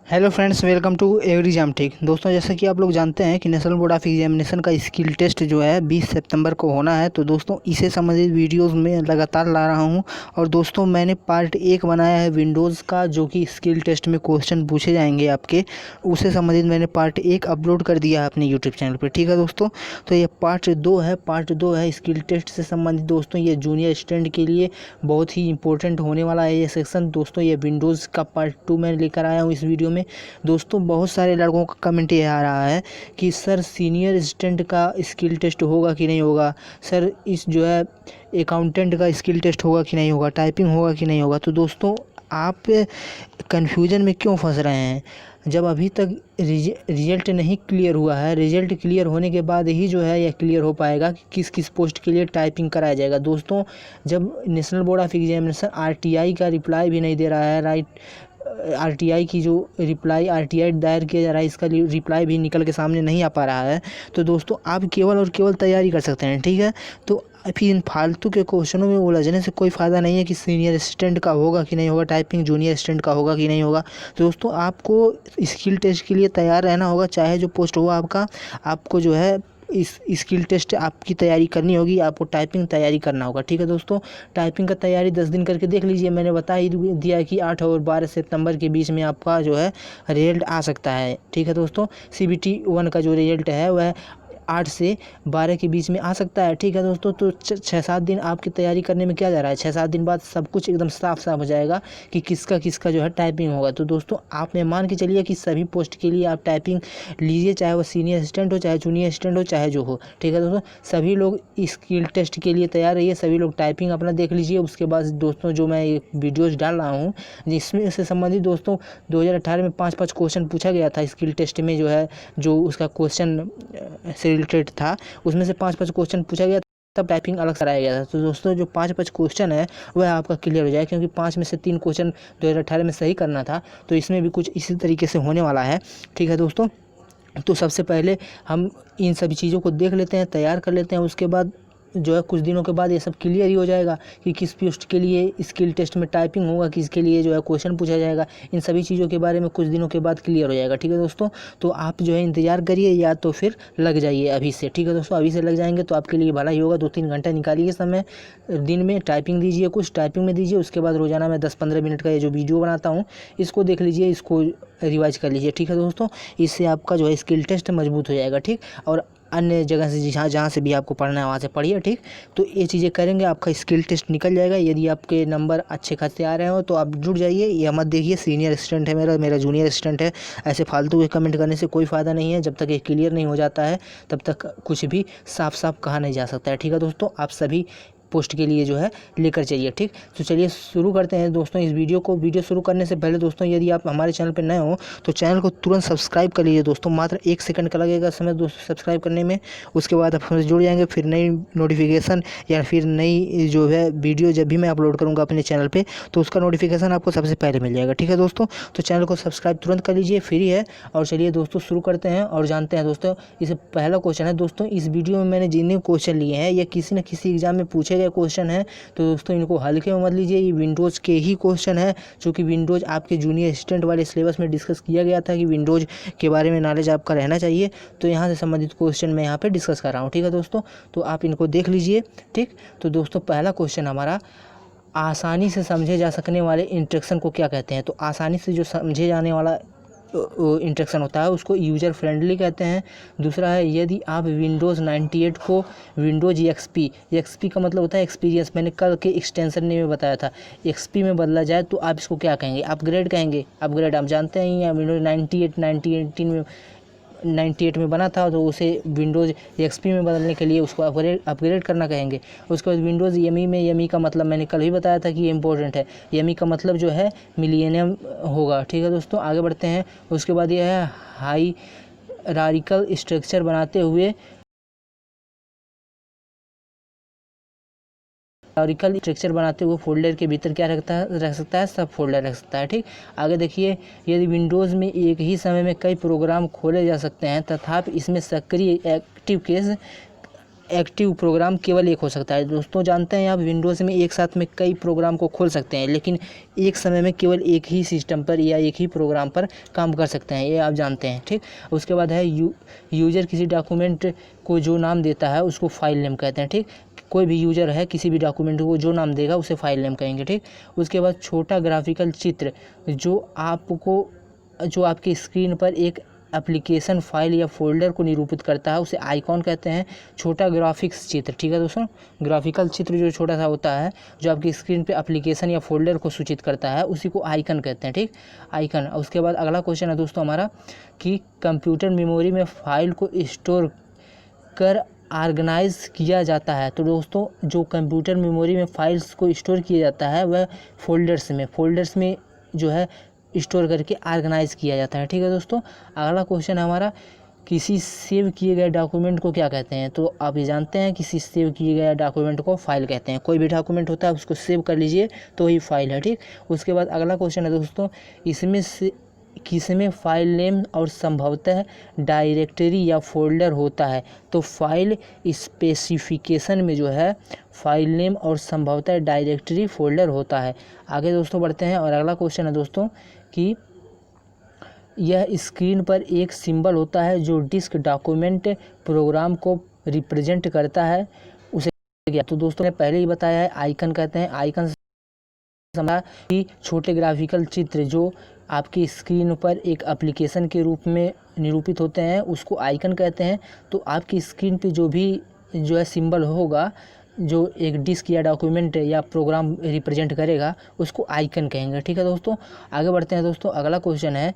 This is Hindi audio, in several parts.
Hello friends, welcome to exam tech. दोस्तों, जैसा कि आप लोग जानते हैं कि नेशनल बोर्ड ऑफ एग्जामिनेशन का स्किल टेस्ट जो है 20 सितंबर को होना है। तो दोस्तों, इसे संबंधित वीडियोस में लगातार ला रहा हूं। और दोस्तों, मैंने पार्ट 1 बनाया है विंडोज़ का, जो कि स्किल टेस्ट में क्वेश्चन पूछे जाएंगे आपके, उससे संबंधित मैंने पार्ट 1 अपलोड कर दिया है अपने यूट्यूब चैनल पर। ठीक है दोस्तों, तो ये पार्ट 2 है। पार्ट 2 है स्किल टेस्ट से संबंधित। दोस्तों, ये जूनियर स्टूडेंट के लिए बहुत ही इंपॉर्टेंट होने वाला है ये सेक्शन। दोस्तों, ये विंडोज़ का पार्ट 2 मैं लेकर आया हूँ इस वीडियो में। दोस्तों, बहुत सारे लड़कों का कमेंट ये आ रहा है कि सर सीनियर असिस्टेंट का स्किल टेस्ट होगा कि नहीं होगा, सर इस जो है अकाउंटेंट का स्किल टेस्ट होगा कि नहीं होगा, टाइपिंग होगा कि नहीं होगा। तो दोस्तों, आप कन्फ्यूजन में क्यों फंस रहे हैं जब अभी तक रिजल्ट नहीं क्लियर हुआ है। रिजल्ट क्लियर होने के बाद ही जो है यह क्लियर हो पाएगा कि किस किस पोस्ट के लिए टाइपिंग कराया जाएगा। दोस्तों, जब national board of examination RTI का रिप्लाई भी नहीं दे रहा है, आरटीआई की जो आरटीआई दायर किया जा रहा है, इसका रिप्लाई भी निकल के सामने नहीं आ पा रहा है। तो दोस्तों, आप केवल और केवल तैयारी कर सकते हैं। ठीक है, तो फिर इन फालतू के क्वेश्चनों में उलझने से कोई फ़ायदा नहीं है कि सीनियर असिस्टेंट का होगा कि नहीं होगा, टाइपिंग जूनियर असिस्टेंट का होगा कि नहीं होगा। तो दोस्तों, आपको स्किल टेस्ट के लिए तैयार रहना होगा, चाहे जो पोस्ट हो आपका। आपको जो है इस स्किल टेस्ट आपकी तैयारी करनी होगी, आपको टाइपिंग तैयारी करना होगा। ठीक है दोस्तों, टाइपिंग का तैयारी 10 दिन करके देख लीजिए। मैंने बता ही दिया है कि 8 और 12 सितंबर के बीच में आपका जो है रिजल्ट आ सकता है। ठीक है दोस्तों, CBT 1 का जो रिजल्ट है वह 8 से 12 के बीच में आ सकता है। ठीक है दोस्तों, तो 6-7 दिन आपकी तैयारी करने में क्या जा रहा है। 6-7 दिन बाद सब कुछ एकदम साफ साफ हो जाएगा कि किसका किसका जो है टाइपिंग होगा। तो दोस्तों, आप ये मान के चलिए कि सभी पोस्ट के लिए आप टाइपिंग लीजिए, चाहे वो सीनियर असिस्टेंट हो, चाहे जूनियर असिस्टेंट हो, चाहे जो हो। ठीक है दोस्तों, सभी लोग स्किल टेस्ट के लिए तैयार रहिए, सभी लोग टाइपिंग अपना देख लीजिए। उसके बाद दोस्तों, जो मैं ये वीडियोज़ डाल रहा हूँ जिसमें से संबंधित दोस्तों 2018 में 5-5 क्वेश्चन पूछा गया था स्किल टेस्ट में, जो है जो उसका क्वेश्चन से रिलेटेड था, उसमें से 5-5 क्वेश्चन पूछा गया, तब टाइपिंग अलग कराया गया था। तो दोस्तों, जो 5-5 क्वेश्चन है वह आपका क्लियर हो जाए, क्योंकि 5 में से 3 क्वेश्चन 2018 में सही करना था। तो इसमें भी कुछ इसी तरीके से होने वाला है। ठीक है दोस्तों, तो सबसे पहले हम इन सभी चीज़ों को देख लेते हैं, तैयार कर लेते हैं। उसके बाद जो है कुछ दिनों के बाद ये सब क्लियर ही हो जाएगा कि किस पोस्ट के लिए स्किल टेस्ट में टाइपिंग होगा, किसके लिए जो है क्वेश्चन पूछा जाएगा। इन सभी चीज़ों के बारे में कुछ दिनों के बाद क्लियर हो जाएगा। ठीक है दोस्तों, तो आप जो है इंतज़ार करिए, या तो फिर लग जाइए अभी से। ठीक है दोस्तों, अभी से लग जाएंगे तो आपके लिए भला ही होगा। 2-3 घंटा निकालिए समय दिन में, टाइपिंग दीजिए, कुछ टाइपिंग में दीजिए। उसके बाद रोज़ाना मैं 10-15 मिनट का ये जो वीडियो बनाता हूँ इसको देख लीजिए, इसको रिवाइज कर लीजिए। ठीक है दोस्तों, इससे आपका जो है स्किल टेस्ट मजबूत हो जाएगा। ठीक, और अन्य जगह से जहाँ से भी आपको पढ़ना है वहाँ से पढ़िए। ठीक, तो ये चीज़ें करेंगे आपका स्किल टेस्ट निकल जाएगा। यदि आपके नंबर अच्छे खासे आ रहे हो तो आप जुड़ जाइए। ये मत देखिए सीनियर असिस्टेंट है मेरा जूनियर असिस्टेंट है, ऐसे फालतू के कमेंट करने से कोई फ़ायदा नहीं है। जब तक ये क्लियर नहीं हो जाता है तब तक कुछ भी साफ साफ कहा नहीं जा सकता है। ठीक है दोस्तों, आप सभी पोस्ट के लिए जो है लेकर चलिए। ठीक, तो चलिए शुरू करते हैं दोस्तों इस वीडियो शुरू करने से पहले दोस्तों, यदि आप हमारे चैनल पर नए हो तो चैनल को तुरंत सब्सक्राइब कर लीजिए दोस्तों। मात्र 1 सेकंड का लगेगा समय दोस्तों सब्सक्राइब करने में। उसके बाद आप हमसे जुड़ जाएंगे, फिर नई नोटिफिकेशन या फिर नई जो है वीडियो जब भी मैं अपलोड करूँगा अपने चैनल पर, तो उसका नोटिफिकेशन आपको सबसे पहले मिल जाएगा। ठीक है दोस्तों, तो चैनल को सब्सक्राइब तुरंत कर लीजिए, फ्री है। और चलिए दोस्तों शुरू करते हैं और जानते हैं दोस्तों। इस पहला क्वेश्चन है दोस्तों, इस वीडियो में मैंने जितने क्वेश्चन लिए हैं ये किसी न किसी एग्जाम में पूछे गए क्वेश्चन हैं। तो दोस्तों, इनको हल्के में मत लीजिए, ये विंडोज़ के ही क्वेश्चन है, चूँकि विंडोज़ आपके जूनियर असिस्टेंट वाले सिलेबस में डिस्कस किया गया था कि विंडोज़ के बारे में नॉलेज आपका रहना चाहिए। तो यहाँ से संबंधित क्वेश्चन मैं यहाँ पे डिस्कस कर रहा हूँ। ठीक है दोस्तों, तो आप इनको देख लीजिए। ठीक, तो दोस्तों पहला क्वेश्चन हमारा, आसानी से समझे जा सकने वाले इंस्ट्रक्शन को क्या कहते हैं। तो आसानी से जो समझे जाने वाला इंस्ट्रक्शन होता है उसको यूज़र फ्रेंडली कहते हैं। दूसरा है, यदि आप विंडोज़ 98 को विंडोज़ एक्सपी का मतलब होता है एक्सपीरियंस, मैंने कल के एक्सटेंशन में बताया था, एक्सपी में बदला जाए तो आप इसको क्या कहेंगे, अपग्रेड कहेंगे। अपग्रेड आप जानते हैं, या विंडोज़ 98 में बना था तो उसे विंडोज़ एक्सपी में बदलने के लिए उसको अपग्रेड करना कहेंगे। उसके बाद विंडोज़ यमी में, यमी का मतलब मैंने कल ही बताया था कि ये इंपॉर्टेंट है, यमी का मतलब जो है मिलियनियम होगा। ठीक है दोस्तों, आगे बढ़ते हैं। उसके बाद यह है हायरार्किकल स्ट्रक्चर बनाते हुए फोल्डर के भीतर क्या रख सकता है, सब फोल्डर रख सकता है। ठीक, आगे देखिए, यदि विंडोज़ में एक ही समय में कई प्रोग्राम खोले जा सकते हैं तथापि इसमें सक्रिय एक्टिव प्रोग्राम केवल एक हो सकता है। दोस्तों जानते हैं आप विंडोज़ में एक साथ में कई प्रोग्राम को खोल सकते हैं, लेकिन एक समय में केवल एक ही सिस्टम पर या एक ही प्रोग्राम पर काम कर सकते हैं, ये आप जानते हैं। ठीक, उसके बाद है यूज़र किसी डॉक्यूमेंट को जो नाम देता है उसको फाइल नेम कहते हैं। ठीक, कोई भी यूज़र है किसी भी डॉक्यूमेंट को जो नाम देगा उसे फाइल नेम कहेंगे। ठीक, उसके बाद छोटा ग्राफिकल चित्र जो आपकी स्क्रीन पर एक एप्लीकेशन फाइल या फोल्डर को निरूपित करता है उसे आइकॉन कहते हैं। छोटा ग्राफिक्स चित्र, ठीक है दोस्तों, ग्राफिकल चित्र जो छोटा सा होता है जो आपकी स्क्रीन पे एप्लीकेशन या फोल्डर को सूचित करता है उसी को आइकन कहते हैं। ठीक, आइकन। उसके बाद अगला क्वेश्चन है दोस्तों हमारा कि कंप्यूटर मेमोरी में फाइल को स्टोर कर ऑर्गेनाइज किया जाता है। तो दोस्तों जो कंप्यूटर मेमोरी में फाइल्स को स्टोर किया जाता है वह फोल्डर्स में जो है स्टोर करके ऑर्गेनाइज किया जाता है। ठीक है दोस्तों, अगला क्वेश्चन है हमारा किसी सेव किए गए डॉक्यूमेंट को क्या कहते हैं। तो आप ये जानते हैं किसी सेव किए गए डॉक्यूमेंट को फाइल कहते हैं। कोई भी डॉक्यूमेंट होता है उसको सेव कर लीजिए तो ही फाइल है। ठीक, उसके बाद अगला क्वेश्चन है दोस्तों किसमें फाइल नेम और संभवतः डायरेक्टरी या फोल्डर होता है। तो फाइल स्पेसिफिकेशन में जो है फाइल नेम और संभवतः डायरेक्टरी फोल्डर होता है। आगे दोस्तों बढ़ते हैं और अगला क्वेश्चन है दोस्तों कि यह स्क्रीन पर एक सिंबल होता है जो डिस्क डॉक्यूमेंट प्रोग्राम को रिप्रेजेंट करता है उसे क्या। तो दोस्तों ने पहले ही बताया है आइकन कहते हैं। आइकन समझा कि छोटे ग्राफिकल चित्र जो आपकी स्क्रीन पर एक एप्लीकेशन के रूप में निरूपित होते हैं उसको आइकन कहते हैं। तो आपकी स्क्रीन पे जो है सिंबल होगा जो एक डिस्क या डॉक्यूमेंट या प्रोग्राम रिप्रेजेंट करेगा उसको आइकन कहेंगे। ठीक है दोस्तों, आगे बढ़ते हैं दोस्तों। अगला क्वेश्चन है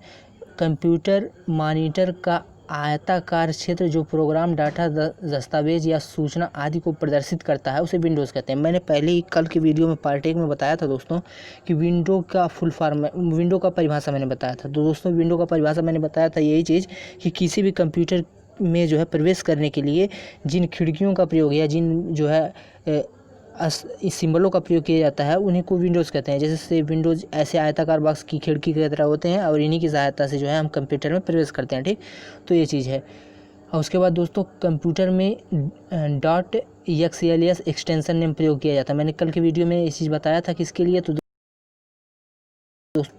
कंप्यूटर मॉनिटर का आयताकार क्षेत्र जो प्रोग्राम डाटा दस्तावेज या सूचना आदि को प्रदर्शित करता है उसे विंडोज़ कहते हैं। मैंने पहले ही कल के वीडियो में पार्ट 1 में बताया था दोस्तों कि विंडो का फुल फॉर्म विंडो का परिभाषा मैंने बताया था। तो दोस्तों विंडो का परिभाषा मैंने बताया था यही चीज़ कि किसी भी कंप्यूटर में जो है प्रवेश करने के लिए जिन खिड़कियों का प्रयोग या जिन जो है इस सिंबलों का प्रयोग किया जाता है उन्हीं को विंडोज़ कहते हैं। जैसे विंडोज़ ऐसे आयताकार बॉक्स की खिड़की की तरह होते हैं और इन्हीं की सहायता से जो है हम कंप्यूटर में प्रवेश करते हैं। ठीक, तो ये चीज़ है। और उसके बाद दोस्तों कंप्यूटर में .xls एक्सटेंशन नेम प्रयोग किया जाता है। मैंने कल के वीडियो में ये चीज़ बताया था किसके लिए, तो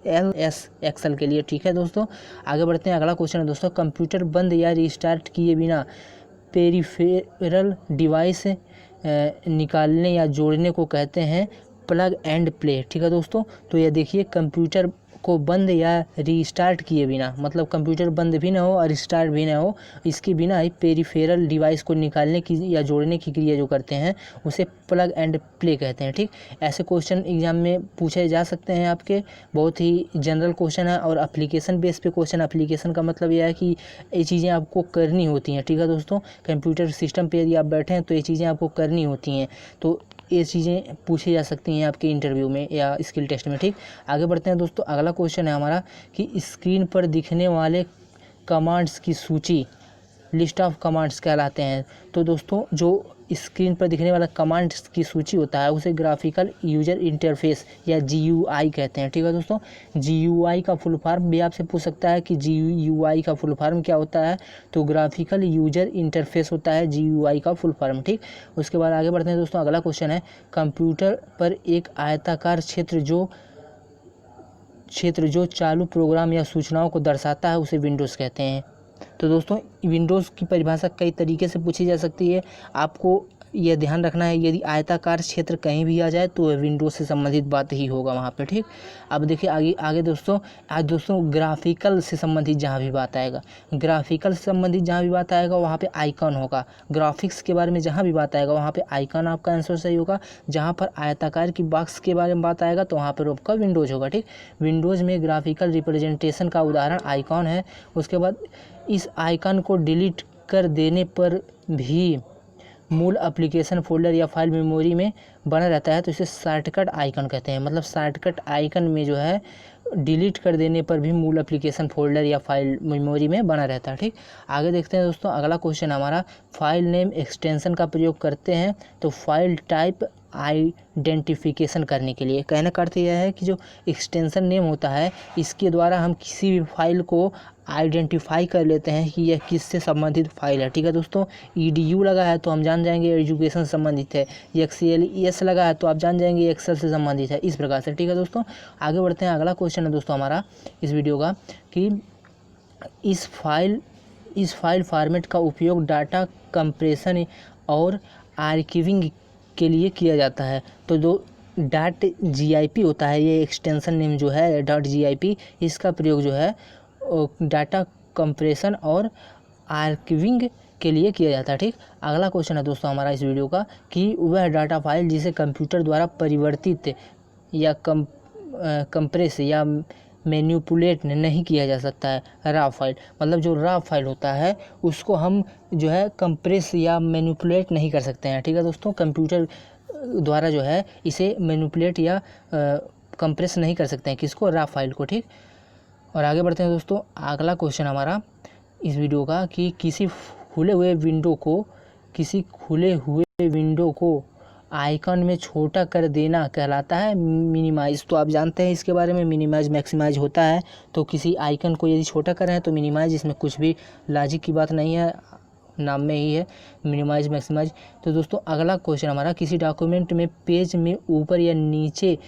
LS एक्सेल के लिए। ठीक है दोस्तों, आगे बढ़ते हैं। अगला क्वेश्चन है दोस्तों कंप्यूटर बंद या रिस्टार्ट किए बिना पेरिफेरल डिवाइस निकालने या जोड़ने को कहते हैं प्लग एंड प्ले। ठीक है दोस्तों, तो ये देखिए कंप्यूटर को बंद या रीस्टार्ट किए बिना, मतलब कंप्यूटर बंद भी ना हो और रिस्टार्ट भी ना हो, इसके बिना ही पेरिफेरल डिवाइस को निकालने की या जोड़ने की क्रिया जो करते हैं उसे प्लग एंड प्ले कहते हैं। ठीक, ऐसे क्वेश्चन एग्जाम में पूछे जा सकते हैं आपके, बहुत ही जनरल क्वेश्चन है और एप्लीकेशन बेस पे क्वेश्चन। एप्लीकेशन का मतलब यह है कि ये चीज़ें आपको करनी होती हैं। ठीक है दोस्तों, कंप्यूटर सिस्टम पे यदि आप बैठे हैं तो ये चीज़ें आपको करनी होती हैं, तो ये चीज़ें पूछी जा सकती हैं आपके इंटरव्यू में या स्किल टेस्ट में। ठीक, आगे बढ़ते हैं दोस्तों। अगला क्वेश्चन है हमारा कि स्क्रीन पर दिखने वाले कमांड्स की सूची लिस्ट ऑफ कमांड्स कहलाते हैं। तो दोस्तों जो स्क्रीन पर दिखने वाला कमांड्स की सूची होता है उसे ग्राफिकल यूजर इंटरफेस या GUI कहते हैं। ठीक है दोस्तों, GUI का फुल फॉर्म भी आपसे पूछ सकता है कि GUI का फुल फॉर्म क्या होता है, तो ग्राफिकल यूजर इंटरफेस होता है GUI का फुल फॉर्म। ठीक, उसके बाद आगे बढ़ते हैं दोस्तों। अगला क्वेश्चन है कंप्यूटर पर एक आयताकार क्षेत्र जो चालू प्रोग्राम या सूचनाओं को दर्शाता है उसे विंडोज़ कहते हैं। तो दोस्तों विंडोज़ की परिभाषा कई तरीके से पूछी जा सकती है, आपको यह ध्यान रखना है यदि आयताकार क्षेत्र कहीं भी आ जाए तो विंडोज़ से संबंधित बात ही होगा वहाँ पे। ठीक, अब देखिए आगे दोस्तों ग्राफिकल से संबंधित जहाँ भी बात आएगा, ग्राफिकल से संबंधित जहाँ भी बात आएगा वहाँ पे आइकन होगा। ग्राफिक्स के बारे में जहाँ भी बात आएगा वहाँ पे आइकन आपका आंसर सही होगा। जहाँ पर आयताकार की बॉक्स के बारे में बात आएगा तो वहाँ पर आपका विंडोज़ होगा। ठीक, विंडोज़ में ग्राफिकल रिप्रेजेंटेशन का उदाहरण आइकॉन है। उसके बाद इस आइकन को डिलीट कर देने पर भी मूल एप्लीकेशन फोल्डर या फाइल मेमोरी में बना रहता है तो इसे शॉर्टकट आइकन कहते हैं। मतलब शॉर्टकट आइकन में जो है डिलीट कर देने पर भी मूल एप्लीकेशन फोल्डर या फाइल मेमोरी में बना रहता है। ठीक, आगे देखते हैं दोस्तों। अगला क्वेश्चन हमारा फाइल नेम एक्सटेंशन का प्रयोग करते हैं तो फाइल टाइप आइडेंटिफिकेशन करने के लिए। कहने का अर्थ यह है कि जो एक्सटेंशन नेम होता है इसके द्वारा हम किसी भी फाइल को आइडेंटिफाई कर लेते हैं कि यह किससे संबंधित फाइल है। ठीक है दोस्तों, EDU लगा है तो हम जान जाएंगे एजुकेशन से संबंधित है, XLES लगा है तो आप जान जाएंगे एक्सेल से संबंधित है, इस प्रकार से। ठीक है दोस्तों, आगे बढ़ते हैं। अगला क्वेश्चन है दोस्तों हमारा इस वीडियो का कि इस फाइल फॉर्मेट का उपयोग डाटा कंप्रेशन और आर्काइविंग के लिए किया जाता है। तो जो .gip होता है, ये एक्सटेंशन नेम जो है .gip, इसका प्रयोग जो है डाटा कंप्रेशन और आर्काइविंग के लिए किया जाता है। ठीक, अगला क्वेश्चन है दोस्तों हमारा इस वीडियो का कि वह डाटा फाइल जिसे कंप्यूटर द्वारा परिवर्तित या कंप्रेस या मैनिपुलेट नहीं किया जा सकता है। रॉ फाइल, मतलब जो रॉ फाइल होता है उसको हम जो है कंप्रेस या मैनिपुलेट नहीं कर सकते हैं। ठीक है दोस्तों, कंप्यूटर द्वारा जो है इसे मैनिपुलेट या कंप्रेस नहीं कर सकते हैं, किसको, रॉ फाइल को। ठीक, और आगे बढ़ते हैं दोस्तों। अगला क्वेश्चन हमारा इस वीडियो का कि किसी खुले हुए विंडो को आइकन में छोटा कर देना कहलाता है मिनिमाइज। तो आप जानते हैं इसके बारे में, मिनिमाइज मैक्सिमाइज होता है। तो किसी आइकन को यदि छोटा कर रहे हैं तो मिनिमाइज, इसमें कुछ भी लॉजिक की बात नहीं है, नाम में ही है मिनिमाइज मैक्सिमाइज। तो दोस्तों अगला क्वेश्चन हमारा, किसी डॉक्यूमेंट में पेज में ऊपर या नीचे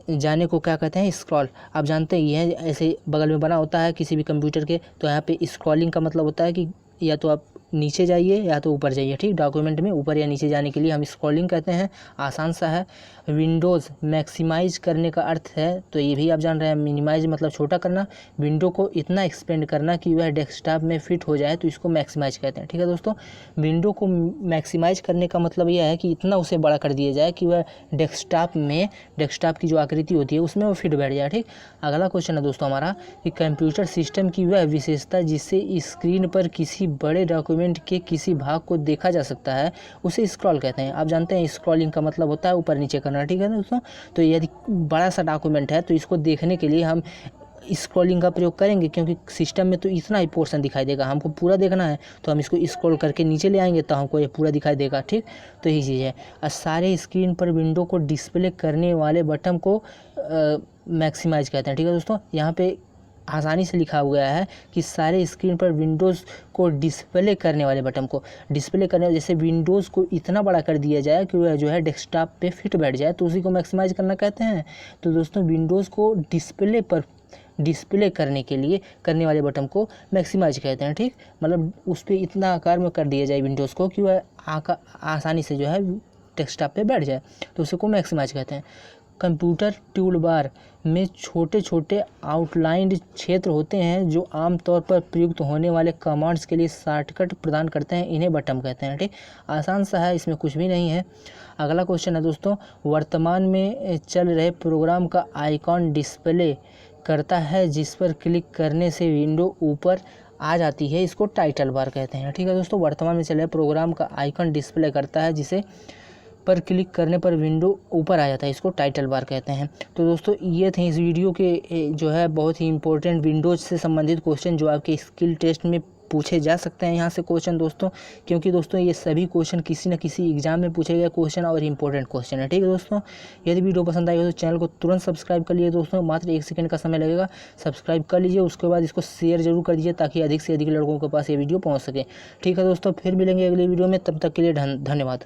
जाने को क्या कहते हैं, स्क्रॉल। आप जानते ही हैं ऐसे बगल में बना होता है किसी भी कंप्यूटर के, तो यहाँ पे स्क्रॉलिंग का मतलब होता है कि या तो आप नीचे जाइए या तो ऊपर जाइए। ठीक, डॉक्यूमेंट में ऊपर या नीचे जाने के लिए हम स्क्रॉलिंग कहते हैं, आसान सा है। विंडोज़ मैक्सिमाइज करने का अर्थ है, तो ये भी आप जान रहे हैं, मिनिमाइज मतलब छोटा करना, विंडो को इतना एक्सपेंड करना कि वह डेस्कटॉप में फिट हो जाए, तो इसको मैक्सिमाइज कहते हैं। ठीक है दोस्तों, विंडो को मैक्सिमाइज करने का मतलब यह है कि इतना उसे बड़ा कर दिया जाए कि वह डेस्कटॉप की जो आकृति होती है उसमें वो फिट बैठ जाए। ठीक, अगला क्वेश्चन है दोस्तों हमारा कि कंप्यूटर सिस्टम की वह विशेषता जिससे स्क्रीन पर किसी बड़े डॉक्यूमेंट के किसी भाग को देखा जा सकता है उसे स्क्रॉल कहते हैं। आप जानते हैं स्क्रॉलिंग का मतलब होता है ऊपर नीचे करना। ठीक है दोस्तों, तो यदि बड़ा सा डॉक्यूमेंट है तो इसको देखने के लिए हम स्क्रॉलिंग का प्रयोग करेंगे, क्योंकि सिस्टम में तो इतना ही पोर्शन दिखाई देगा, हमको पूरा देखना है तो हम इसको स्क्रॉल करके नीचे ले आएंगे तो हमको ये पूरा दिखाई देगा। ठीक, तो यही चीज़ है। और सारे स्क्रीन पर विंडो को डिस्प्ले करने वाले बटन को मैक्सिमाइज कहते हैं। ठीक है दोस्तों, यहाँ पे आसानी से लिखा हुआ है कि सारे स्क्रीन पर विंडोज़ को डिस्प्ले करने वाले बटन को डिस्प्ले करने, जैसे विंडोज़ को इतना बड़ा कर दिया जाए कि वह जो है डेस्कटॉप पे फिट बैठ जाए, तो उसी को मैक्सिमाइज करना कहते हैं। तो दोस्तों विंडोज़ को डिस्प्ले करने के लिए करने वाले बटन को मैक्सिमाइज कहते हैं। ठीक, मतलब उस पर इतना आकार में कर दिया जाए विंडोज़ को कि वह आसानी से जो है डेस्कटॉप पे बैठ जाए, तो उसी को मैक्सिमाइज कहते हैं। कंप्यूटर टूलबार में छोटे छोटे आउटलाइंड क्षेत्र होते हैं जो आमतौर पर प्रयुक्त होने वाले कमांड्स के लिए शॉर्टकट प्रदान करते हैं, इन्हें बटन कहते हैं। ठीक, आसान सा है, इसमें कुछ भी नहीं है। अगला क्वेश्चन है दोस्तों, वर्तमान में चल रहे प्रोग्राम का आइकॉन डिस्प्ले करता है जिस पर क्लिक करने से विंडो ऊपर आ जाती है, इसको टाइटल बार कहते हैं। ठीक है दोस्तों, वर्तमान में चल रहे प्रोग्राम का आइकॉन डिस्प्ले करता है जिसे पर क्लिक करने पर विंडो ऊपर आ जाता है, इसको टाइटल बार कहते हैं। तो दोस्तों ये थे इस वीडियो के जो है बहुत ही इंपॉर्टेंट विंडोज से संबंधित क्वेश्चन जो आपके स्किल टेस्ट में पूछे जा सकते हैं यहाँ से क्वेश्चन दोस्तों, क्योंकि दोस्तों ये सभी क्वेश्चन किसी न किसी एग्जाम में पूछे गए क्वेश्चन और इंपॉर्टेंट क्वेश्चन है। ठीक है दोस्तों, यदि वीडियो पसंद आई हो तो चैनल को तुरंत सब्सक्राइब कर लीजिए दोस्तों, मात्र 1 सेकंड का समय लगेगा, सब्सक्राइब कर लीजिए। उसके बाद इसको शेयर जरूर कर दीजिए ताकि अधिक से अधिक लोगों के पास ये वीडियो पहुँच सके। ठीक है दोस्तों, फिर मिलेंगे अगली वीडियो में, तब तक के लिए धन्यवाद।